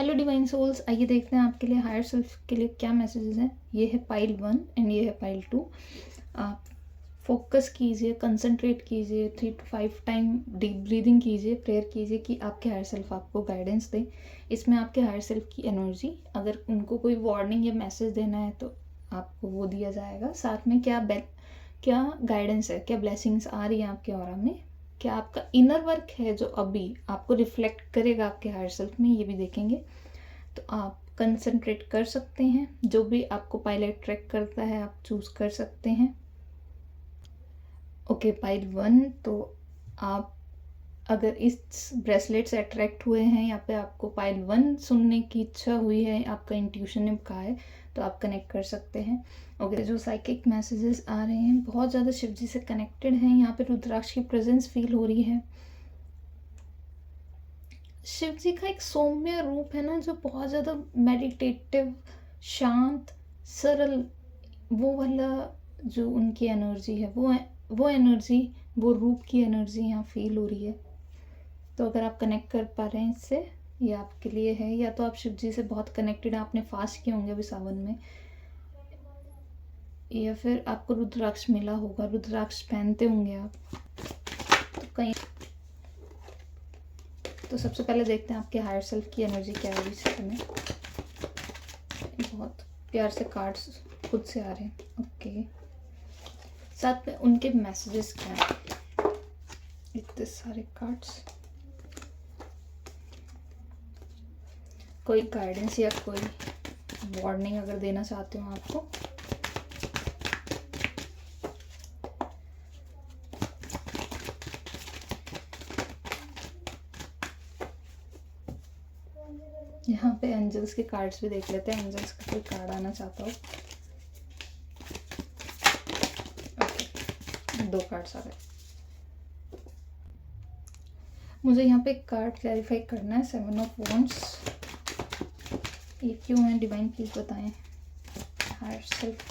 Hello divine souls, आइए देखते हैं आपके लिए हायर सेल्फ के लिए क्या मैसेजेस हैं। ये है पाइल 1 एंड ये है पाइल 2। आप फोकस कीजिए, कंसंट्रेट कीजिए, 3 to 5 टाइम डीप ब्रीदिंग कीजिए, प्रेयर कीजिए कि आपके हायर सेल्फ आपको गाइडेंस दे। इसमें आपके हायर सेल्फ की एनर्जी, अगर उनको कोई वार्निंग या मैसेज देना है तो आपको वो दिया जाएगा। साथ में क्या गाइडेंस है, क्या ब्लेसिंग्स आ रही है आपके ऑरा में, क्या आपका इनर वर्क है जो अभी आपको रिफ्लेक्ट करेगा आपके हायर सेल्फ में, ये भी देखेंगे। तो आप कंसंट्रेट कर सकते हैं, जो भी आपको पायलट ट्रैक करता है आप चूज कर सकते हैं। ओके, पाइल 1, तो आप अगर इस ब्रेसलेट से अट्रैक्ट हुए हैं या पे आपको पाइल 1 सुनने की इच्छा हुई है, आपका इंट्यूशन ने कहा है, तो आप कनेक्ट कर सकते हैं। ओके, जो साइकिक मैसेजेस आ रहे हैं बहुत ज़्यादा शिव जी से कनेक्टेड हैं। यहाँ पे रुद्राक्ष की प्रेजेंस फील हो रही है। शिव जी का एक सौम्य रूप है ना, जो बहुत ज़्यादा मेडिटेटिव, शांत, सरल, वो वाला जो उनकी एनर्जी है, वो एनर्जी, वो रूप की एनर्जी यहाँ फील हो रही है। तो अगर आप कनेक्ट कर पा रहे हैं इससे, ये आपके लिए है। या तो आप शिव जी से बहुत कनेक्टेड हैं, आपने फास्ट किए होंगे अभी सावन में, या फिर आपको रुद्राक्ष मिला होगा, रुद्राक्ष पहनते होंगे आप। तो कहीं तो सबसे पहले देखते हैं आपके हायर सेल्फ की एनर्जी क्या है इस समय। बहुत प्यार से कार्ड्स खुद से आ रहे हैं। ओके, साथ में उनके मैसेजेस क्या हैं, इतने सारे कार्ड्स। कोई गाइडेंस या कोई वार्निंग अगर देना चाहते हो आपको। यहाँ पे एंजल्स के कार्ड्स भी देख लेते हैं, एंजल्स का कोई कार्ड आना चाहता हो। ओके, 2 कार्ड्स आ गए। मुझे यहाँ पे एक कार्ड क्लैरिफाई करना है, 7 ऑफ वॉन्ड्स। ये क्यों है डिवाइन, प्लीज बताएं। Higher self,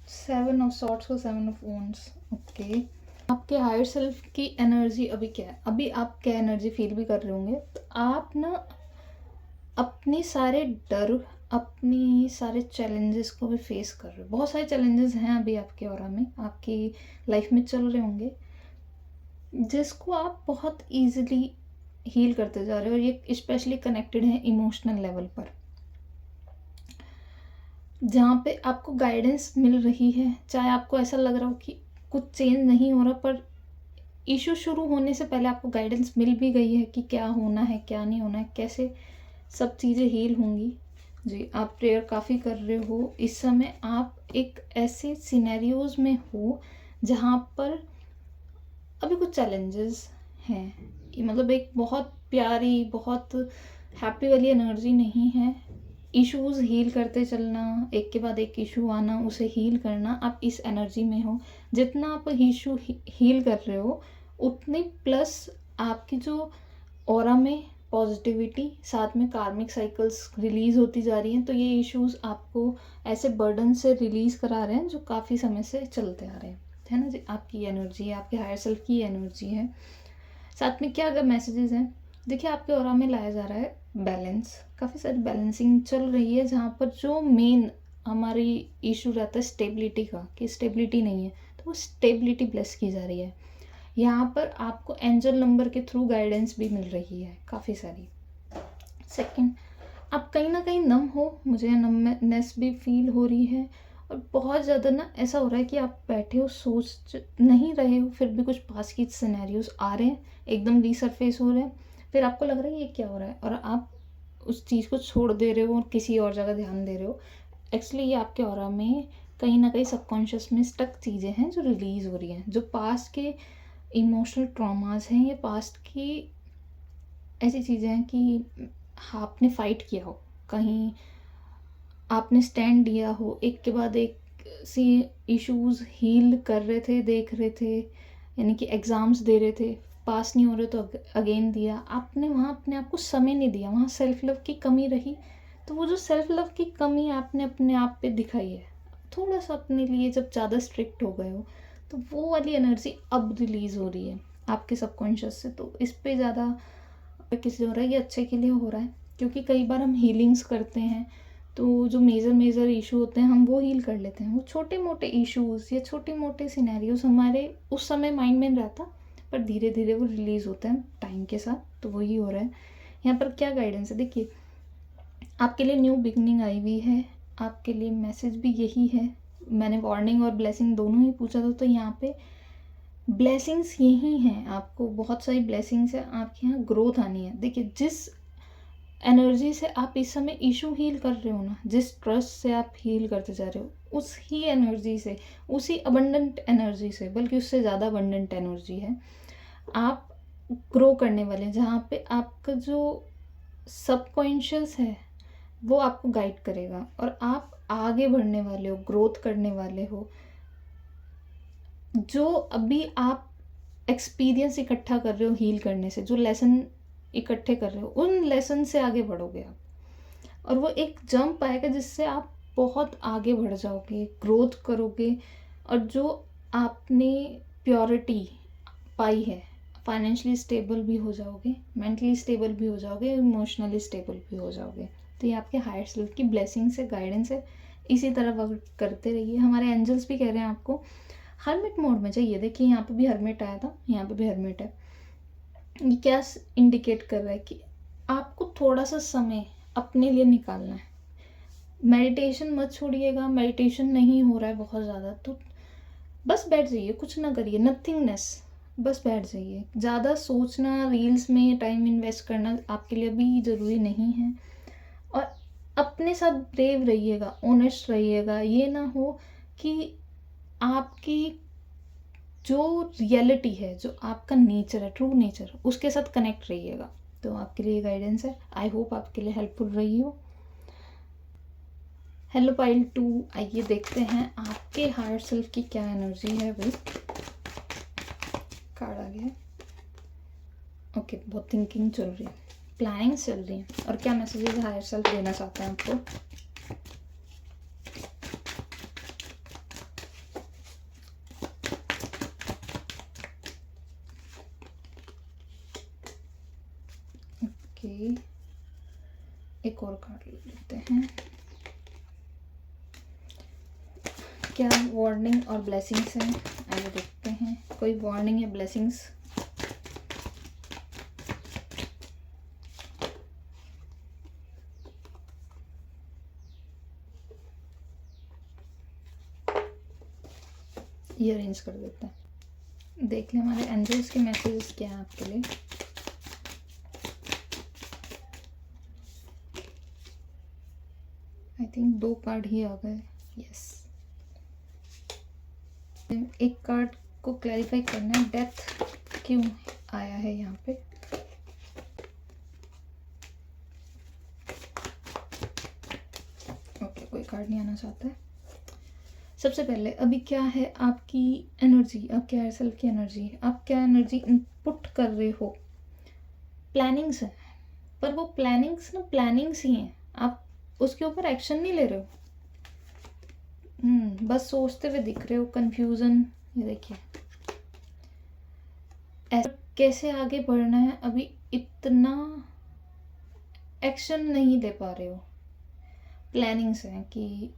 seven of swords को 7 ऑफ वॉन्ड्स। ओके, आपके हायर सेल्फ की एनर्जी अभी क्या है, अभी आप क्या एनर्जी फील भी कर रहे होंगे। तो आप ना अपने सारे डर, अपनी सारे चैलेंजेस को भी फेस कर रहे हो। बहुत सारे चैलेंजेस हैं अभी आपके ऑरा में, आपकी लाइफ में चल रहे होंगे, जिसको आप बहुत इजीली हील करते जा रहे हो। और ये स्पेशली कनेक्टेड है इमोशनल लेवल पर, जहाँ पे आपको गाइडेंस मिल रही है। चाहे आपको ऐसा लग रहा हो कि कुछ चेंज नहीं हो रहा, पर इशू शुरू होने से पहले आपको गाइडेंस मिल भी गई है कि क्या होना है, क्या नहीं होना है, कैसे सब चीज़ें हील होंगी। जी, आप प्रेयर काफ़ी कर रहे हो इस समय। आप एक ऐसे सिनेरियोज में हो जहाँ पर अभी कुछ चैलेंजेस हैं। ये मतलब एक बहुत प्यारी, बहुत हैप्पी वाली एनर्जी नहीं है। इश्यूज हील करते चलना, एक के बाद एक इशू आना, उसे हील करना, आप इस एनर्जी में हो। जितना आप इशू हील कर रहे हो, उतने प्लस आपकी जो ऑरा में पॉजिटिविटी, साथ में कार्मिक साइकिल्स रिलीज होती जा रही हैं। तो ये इश्यूज आपको ऐसे बर्डन से रिलीज करा रहे हैं जो काफ़ी समय से चलते आ रहे हैं, है ना जी। आपकी एनर्जी है, आपके हायर सेल्फ की एनर्जी है। साथ में क्या अगर मैसेजेस हैं, देखिए आपके ऑरा में लाया जा रहा है बैलेंस। काफ़ी सारी बैलेंसिंग चल रही है, जहाँ पर जो मेन हमारी इशू रहता है स्टेबिलिटी का, कि स्टेबिलिटी नहीं है, तो वो स्टेबिलिटी ब्लेस की जा रही है। यहाँ पर आपको एंजल नंबर के थ्रू गाइडेंस भी मिल रही है काफ़ी सारी। सेकंड, आप कहीं ना कहीं नम हो, मुझे नमनेस भी फील हो रही है। और बहुत ज़्यादा ना ऐसा हो रहा है कि आप बैठे हो, सोच नहीं रहे हो, फिर भी कुछ पास की सिनेरियोज आ रहे हैं, एकदम रीसरफेस हो रहे हैं, फिर आपको लग रहा है ये क्या हो रहा है, और आप उस चीज़ को छोड़ दे रहे हो और किसी और जगह ध्यान दे रहे हो। एक्चुअली ये आपके ऑरा में कहीं ना कहीं सबकॉन्शियस में स्टक चीज़ें हैं जो रिलीज हो रही हैं, जो पास्ट के इमोशनल ट्रॉमास हैं। ये पास्ट की ऐसी चीज़ें हैं कि आपने फाइट किया हो, कहीं आपने स्टैंड लिया हो, एक के बाद एक सी इश्यूज हील कर रहे थे, देख रहे थे, यानी कि एग्ज़ाम्स दे रहे थे, पास नहीं हो रहे तो अगेन दिया आपने, वहाँ अपने आप को समय नहीं दिया, वहाँ सेल्फ लव की कमी रही। तो वो जो सेल्फ लव की कमी आपने अपने आप पे दिखाई है, थोड़ा सा अपने लिए जब ज़्यादा स्ट्रिक्ट हो गए हो, तो वो वाली एनर्जी अब रिलीज़ हो रही है आपके सबकॉन्शियस से। तो इस पे ज़्यादा किस लिए हो रहा है, ये अच्छे के लिए हो रहा है, क्योंकि कई बार हम हीलिंग्स करते हैं तो जो मेजर इशू होते हैं हम वो हील कर लेते हैं। वो छोटे मोटे इश्यूज़ या छोटे मोटे सिनेरियोज हमारे उस समय माइंड में रहता, पर धीरे धीरे वो रिलीज़ होता है टाइम के साथ। तो वही हो रहा है यहाँ पर। क्या गाइडेंस है, देखिए आपके लिए न्यू बिगनिंग आई हुई है, आपके लिए मैसेज भी यही है। मैंने वार्निंग और ब्लेसिंग दोनों ही पूछा था, तो यहाँ पे ब्लेसिंग्स यही हैं, आपको बहुत सारी ब्लेसिंग्स है, आपके यहाँ ग्रोथ आनी है। देखिए जिस एनर्जी से आप इस समय इशू हील कर रहे हो ना, जिस ट्रस्ट से आप हील करते जा रहे हो, उस ही एनर्जी से, उसी अबंडेंट एनर्जी से, बल्कि उससे ज़्यादा अबंडेंट एनर्जी है, आप ग्रो करने वाले हैं। जहाँ पे आपका जो सबकॉन्शियस है वो आपको गाइड करेगा और आप आगे बढ़ने वाले हो, ग्रोथ करने वाले हो। जो अभी आप एक्सपीरियंस इकट्ठा कर रहे हो हील करने से, जो लेसन इकट्ठे कर रहे हो, उन लेसन से आगे बढ़ोगे आप, और वो एक जंप आएगा जिससे आप बहुत आगे बढ़ जाओगे, ग्रोथ करोगे। और जो आपने प्योरिटी पाई है, फाइनेंशियली स्टेबल भी हो जाओगे, मेंटली स्टेबल भी हो जाओगे, इमोशनली स्टेबल भी हो जाओगे। तो ये आपके हायर सेल्फ की ब्लेसिंग से, गाइडेंस है। इसी तरह वर्क करते रहिए। हमारे एंजल्स भी कह रहे हैं आपको हर्मिट मोड में चाहिए। देखिए यहाँ पे भी हर्मिट आया था, यहाँ पे भी हर्मिट है। ये क्या इंडिकेट कर रहा है कि आपको थोड़ा सा समय अपने लिए निकालना है। मेडिटेशन मत छोड़िएगा, मेडिटेशन नहीं हो रहा है बहुत ज़्यादा तो बस बैठ जाइए, कुछ ना करिए, नथिंगनेस, बस बैठ जाइए। ज़्यादा सोचना, रील्स में टाइम इन्वेस्ट करना आपके लिए भी ज़रूरी नहीं है। और अपने साथ ब्रेव रहिएगा, ऑनेस्ट रहिएगा। ये ना हो कि आपकी जो रियलिटी है, जो आपका नेचर है, ट्रू नेचर, उसके साथ कनेक्ट रहिएगा। तो आपके लिए गाइडेंस है, आई होप आपके लिए हेल्पफुल रही हो। हेलो पाइल 2, आइए देखते हैं आपके हायर सेल्फ की क्या एनर्जी है। भाई कार्ड आ गया। ओके, बहुत थिंकिंग चल रही है, प्लानिंग चल रही है, और क्या मैसेजेस हायर सेल्फ देना चाहते हैं आपको। ओके, एक और कार्ड ले लेते हैं। क्या वार्निंग और ब्लेसिंग्स हैं, आइए देखते हैं। कोई वार्निंग या ब्लेसिंग्स। ये अरेंज कर देते हैं, देख लें हमारे एंजल्स के मैसेजेस क्या हैं आपके लिए। आई थिंक 2 कार्ड ही आ गए। यस, एक कार्ड को क्लैरिफाई करना है, डेथ क्यों आया है यहाँ पे। ओके, कोई कार्ड नहीं आना चाहता है। सबसे पहले अभी क्या है आपकी एनर्जी, आपके हायर सेल्फ की एनर्जी, आप क्या एनर्जी इनपुट कर रहे हो। प्लानिंग्स है, पर वो प्लानिंग्स ना प्लानिंग्स ही हैं, आप उसके ऊपर एक्शन नहीं ले रहे हो। बस सोचते हुए दिख रहे हो, कंफ्यूजन। ये देखिए ऐसा कैसे आगे बढ़ना है, अभी इतना एक्शन नहीं ले पा रहे हो। प्लानिंग्स हैं कि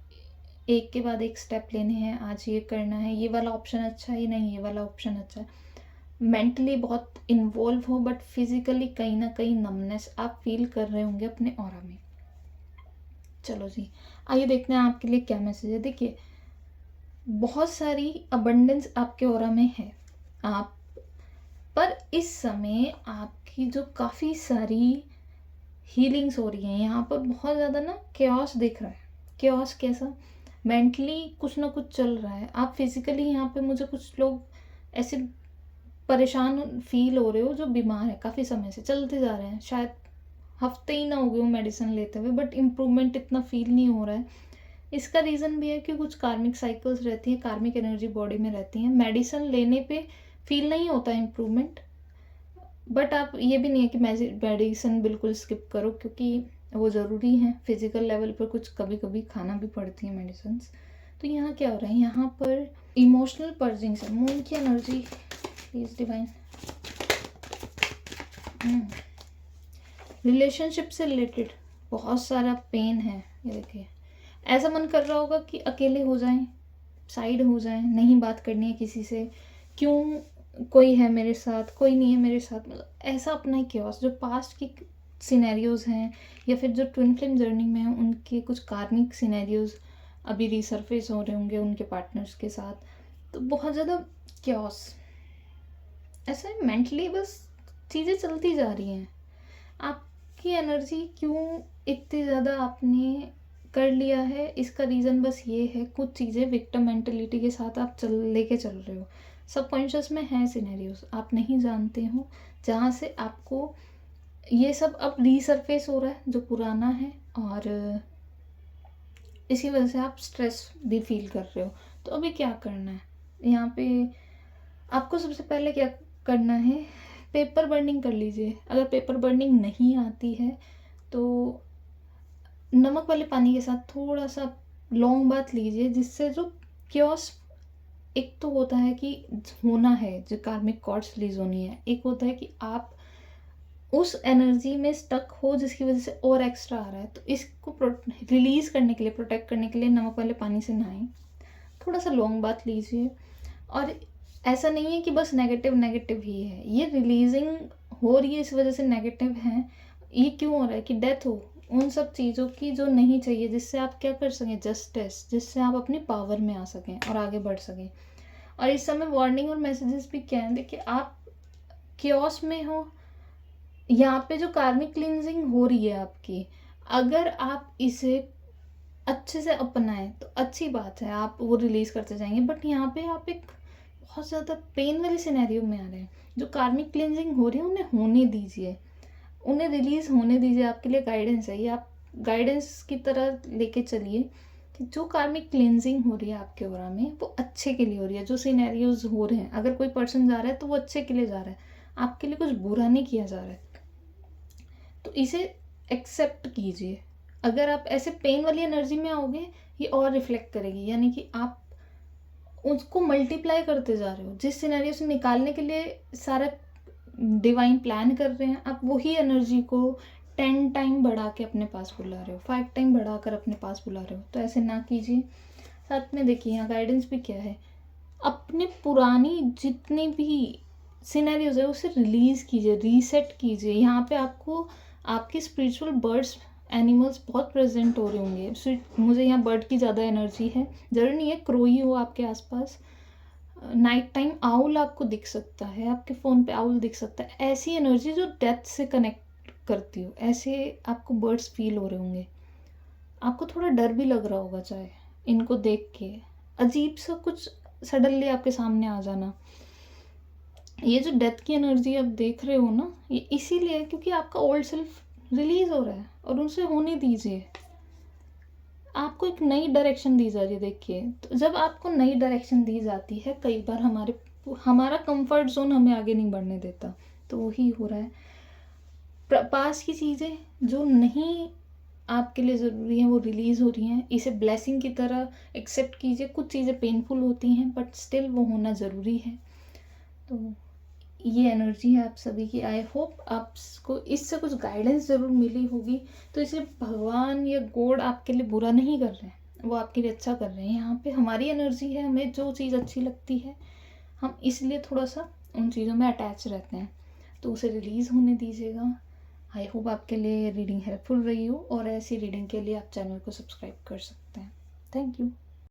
एक के बाद एक स्टेप लेने हैं, आज ये करना है, ये वाला ऑप्शन अच्छा है, नहीं ये वाला ऑप्शन अच्छा है। मेंटली बहुत इन्वॉल्व हो, बट फिजिकली कहीं ना कहीं नमनेस आप फील कर रहे होंगे अपने ऑरा में। चलो जी, आइए देखते हैं आपके लिए क्या मैसेज है। देखिए बहुत सारी अबंडेंस आपके ऑरा में है, आप पर इस समय आपकी जो काफ़ी सारी हीलिंग्स हो रही हैं, यहाँ पर बहुत ज़्यादा ना केओस दिख रहा है। केओस कैसा, मेंटली कुछ ना कुछ चल रहा है। आप फिजिकली यहाँ पे, मुझे कुछ लोग ऐसे परेशान फील हो रहे हो जो बीमार है, काफ़ी समय से चलते जा रहे हैं, शायद हफ्ते ही ना हो गए हो मेडिसिन लेते हुए, बट इम्प्रूवमेंट इतना फील नहीं हो रहा है। इसका रीज़न भी है कि कुछ कार्मिक साइकिल्स रहती हैं, कार्मिक एनर्जी बॉडी में रहती हैं। मेडिसिन लेने पे फील नहीं होता इम्प्रूवमेंट, बट आप ये भी नहीं है कि मेडिसिन बिल्कुल स्किप करो, क्योंकि वो ज़रूरी है। फिजिकल लेवल पर कुछ कभी कभी खाना भी पड़ती है मेडिसिन। तो यहाँ क्या हो रहा है, यहाँ पर इमोशनल पर्जिंग से मून की एनर्जी प्लीज डिवाइन, रिलेशनशिप से रिलेटेड बहुत सारा पेन है। ये देखिए, ऐसा मन कर रहा होगा कि अकेले हो जाएं, साइड हो जाएं, नहीं बात करनी है किसी से, क्यों कोई है मेरे साथ, कोई नहीं है मेरे साथ, मतलब ऐसा अपना ही क्योस जो पास्ट की सिनेरियोज हैं या फिर जो ट्विन फ्लेम जर्नी में हैं उनके कुछ कार्मिक सिनेरियोज अभी रिसर्फेस हो रहे होंगे उनके पार्टनर्स के साथ। तो बहुत ज़्यादा क्योस, ऐसा मेंटली बस चीज़ें चलती जा रही हैं। आपकी एनर्जी क्यों इतनी ज़्यादा आपने कर लिया है, इसका रीज़न बस ये है, कुछ चीज़ें विक्टिम मेंटलिटी के साथ आप लेके चल रहे हो। सबकॉन्शियस में है सिनेरियोज आप नहीं जानते हो, जहाँ से आपको ये सब अब रीसरफेस हो रहा है जो पुराना है, और इसी वजह से आप स्ट्रेस भी फील कर रहे हो। तो अभी क्या करना है, यहाँ पे आपको सबसे पहले क्या करना है, पेपर बर्निंग कर लीजिए। अगर पेपर बर्निंग नहीं आती है तो नमक वाले पानी के साथ थोड़ा सा लौंग बात लीजिए, जिससे जो क्योस एक तो होता है कि होना है, जो कार्मिक कॉर्ड्स रिलीज होनी है, एक होता है कि आप उस एनर्जी में स्टक हो जिसकी वजह से और एक्स्ट्रा आ रहा है। तो इसको रिलीज करने के लिए, प्रोटेक्ट करने के लिए नमक वाले पानी से नहाएं, थोड़ा सा लौंग बात लीजिए। और ऐसा नहीं है कि बस नेगेटिव नेगेटिव ही है, ये रिलीजिंग हो रही है इस वजह से नेगेटिव है। ये क्यों हो रहा है कि डेथ हो उन सब चीज़ों की जो नहीं चाहिए, जिससे आप क्या कर सकें, जस्टिस, जिससे आप अपनी पावर में आ सकें और आगे बढ़ सकें। और इस समय वार्निंग और मैसेजेस भी क्या है, देखिए आप क्योस में हो, यहाँ पे जो कार्मिक क्लींजिंग हो रही है आपकी, अगर आप इसे अच्छे से अपनाएं तो अच्छी बात है, आप वो रिलीज करते जाएंगे। बट यहाँ पे आप एक बहुत ज़्यादा पेन वाले सिनेरियो में आ रहे हैं। जो कार्मिक क्लींजिंग हो रही है उन्हें होने दीजिए, उन्हें रिलीज होने दीजिए। आपके लिए गाइडेंस है ये, आप गाइडेंस की तरह लेके चलिए कि जो कार्मिक क्लींजिंग हो रही है आपके ओरा में वो अच्छे के लिए हो रही है। जो सिनेरियोज हो रहे हैं, अगर कोई पर्सन जा रहा है तो वो अच्छे के लिए जा रहा है, आपके लिए कुछ बुरा नहीं किया जा रहा है। तो इसे एक्सेप्ट कीजिए। अगर आप ऐसे पेन वाली एनर्जी में आओगे, ये और रिफ्लेक्ट करेगी, यानी कि आप उसको मल्टीप्लाई करते जा रहे हो। जिस सिनेरियो से निकालने के लिए सारा डिवाइन प्लान कर रहे हैं, आप वही एनर्जी को 10 टाइम बढ़ा के अपने पास बुला रहे हो, 5 टाइम बढ़ाकर अपने पास बुला रहे हो। तो ऐसे ना कीजिए। साथ में देखिए यहाँ गाइडेंस भी क्या है, अपने पुरानी जितनी भी सिनेरियोज है उसे रिलीज कीजिए, रीसेट कीजिए। यहाँ पे आपको आपके स्पिरिचुअल बर्ड्स, एनिमल्स बहुत प्रेजेंट हो रहे होंगे। मुझे यहाँ बर्ड की ज़्यादा एनर्जी है, जरूरी नहीं है क्रो ही हो आपके आसपास। नाइट टाइम आउल आपको दिख सकता है, आपके फ़ोन पे आउल दिख सकता है। ऐसी एनर्जी जो डेथ से कनेक्ट करती हो, ऐसे आपको बर्ड्स फील हो रहे होंगे। आपको थोड़ा डर भी लग रहा होगा चाहे इनको देख के, अजीब सा कुछ सडनली आपके सामने आ जाना। ये जो डेथ की एनर्जी आप देख रहे हो ना, ये इसीलिए है क्योंकि आपका ओल्ड सेल्फ रिलीज हो रहा है, और उनसे होने दीजिए। आपको एक नई डायरेक्शन दी जा रही है। देखिए, तो जब आपको नई डायरेक्शन दी जाती है, कई बार हमारा कंफर्ट जोन हमें आगे नहीं बढ़ने देता, तो वही हो रहा है। पास की चीज़ें जो नहीं आपके लिए ज़रूरी हैं वो रिलीज़ हो रही हैं। इसे ब्लेसिंग की तरह एक्सेप्ट कीजिए। कुछ चीज़ें पेनफुल होती हैं बट स्टिल वो होना ज़रूरी है। तो ये एनर्जी है आप सभी की। आई होप आपको इससे कुछ गाइडेंस ज़रूर मिली होगी। तो इसलिए भगवान या गॉड आपके लिए बुरा नहीं कर रहे हैं, वो आपके लिए अच्छा कर रहे हैं। यहाँ पे हमारी एनर्जी है, हमें जो चीज़ अच्छी लगती है हम इसलिए थोड़ा सा उन चीज़ों में अटैच रहते हैं, तो उसे रिलीज़ होने दीजिएगा। आई होप आपके लिए रीडिंग हेल्पफुल रही हो, और ऐसी रीडिंग के लिए आप चैनल को सब्सक्राइब कर सकते हैं। Thank you.